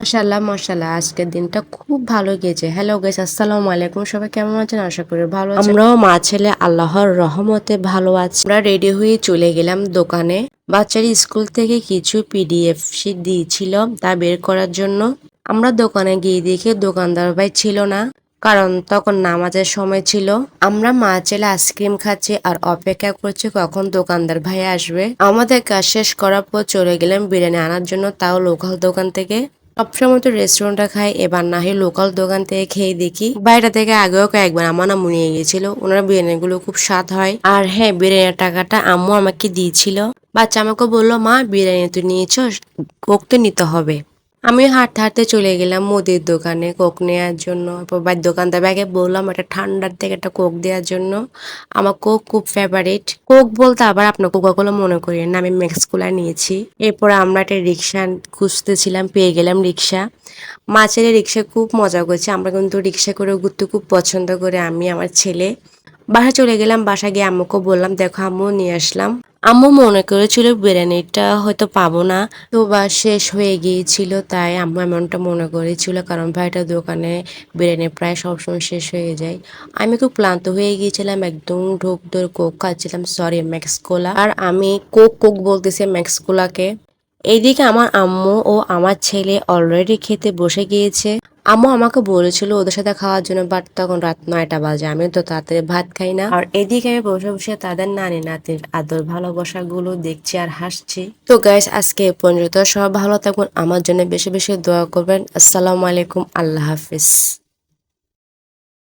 মাশাআল্লাহ মাশাআল্লাহ আজকের দিনটা খুব ভালো গেছে। হ্যালো গাইস, আসসালামু আলাইকুম। সবাই কেমন আছেন? আশা করি ভালো আছেন। আমরাও মা ছেলে আল্লাহর রহমতে ভালো আছি। আমরা রেডি হয়ে চলে গেলাম দোকানে। বাচ্চার স্কুল থেকে কিছু পিডিএফ শিট দিয়েছিল তা বের করার জন্য। আমরা দোকানে গিয়ে দেখি দোকানদার ভাই ছিল না, কারণ তখন নামাজের সময় ছিল। আমরা মা ছেলে আইসক্রিম খাচ্ছি আর অপেক্ষা করছি কখন দোকানদার ভাই আসবে। আমাদের কাজ শেষ করার পর চলে গেলাম বিরিয়ানি আনার জন্য, তাও লোকাল দোকান থেকে। সবসময় তো রেস্টুরেন্টে খাই, এবার না হয় লোকাল দোকান থেকে খেয়ে দেখি। বাইরে থেকে আগেও কয়েকবার আমার আম্মু নিয়ে গেছিল, ওনার বিরিয়ানি গুলো খুব স্বাদ হয়। আর হ্যাঁ, বিরিয়ানির টাকাটা আম্মু আমাকে দিয়েছিল। বাচ্চা আমাকে বললো, মা বিরিয়ানি তুই নিয়েছো, কোক তো নিতে হবে। আমি হাঁটতে হাঁটতে চলে গেলাম মুদির দোকানে কোক নেওয়ার জন্য। দোকানদার ভাইকে বললাম একটা ঠান্ডার থেকে একটা কোক দেওয়ার জন্য। আমার কোক খুব ফেভারিট। কোক বলতে আবার আপনার কোকাকোলা মনে করেন না, আমি ম্যাক্স কোলা নিয়েছি। এরপরে আমরা একটা রিক্সা খুঁজতেছিলাম, পেয়ে গেলাম রিক্সা। মাছের রিক্সা খুব মজা করছে। আমরা কিন্তু রিক্সা করে ঘুরতে খুব পছন্দ করে আমি আমার ছেলে। বাসা চলে গেলাম, বাসা গিয়ে আম্মুকে বললাম, দেখো আম্মু নিয়ে আসলাম। আম্মু মনে করেছিল বিরিয়ানিটা হয়তো পাবো না, তো বা শেষ হয়ে গিয়েছিল, তাই আম্মু এমনটা মনে করেছিল, কারণ ভাইটার দোকানে বিরিয়ানি প্রায় সবসময় শেষ হয়ে যায়। আমি খুব ক্লান্ত হয়ে গিয়েছিলাম, একদম ঢোক ধরে কোক খাচ্ছিলাম, সরি ম্যাক্স কোলা, আর আমি কোক কোক বলতেছি ম্যাক্স কোলাকে। এইদিকে আমার আম্মু ও আমার ছেলে অলরেডি খেতে বসে গিয়েছে। আম্মু আমাকে বলেছিল ওদের সাথে খাওয়ার জন্য, বাট তখন রাত 9টা বাজে, আমি তো তাড়াতাড়ি ভাত খাই না। আর এদিকে আমি বসে বসে তাদের নানি নাতির আদর ভালোবাসা গুলো দেখছি আর হাসছি। তো গাইস, আজকে এ পর্যন্ত। সব ভালো থাকুন, আমার জন্য বেশি বেশি দোয়া করবেন। আসসালামু আলাইকুম, আল্লাহ হাফিজ।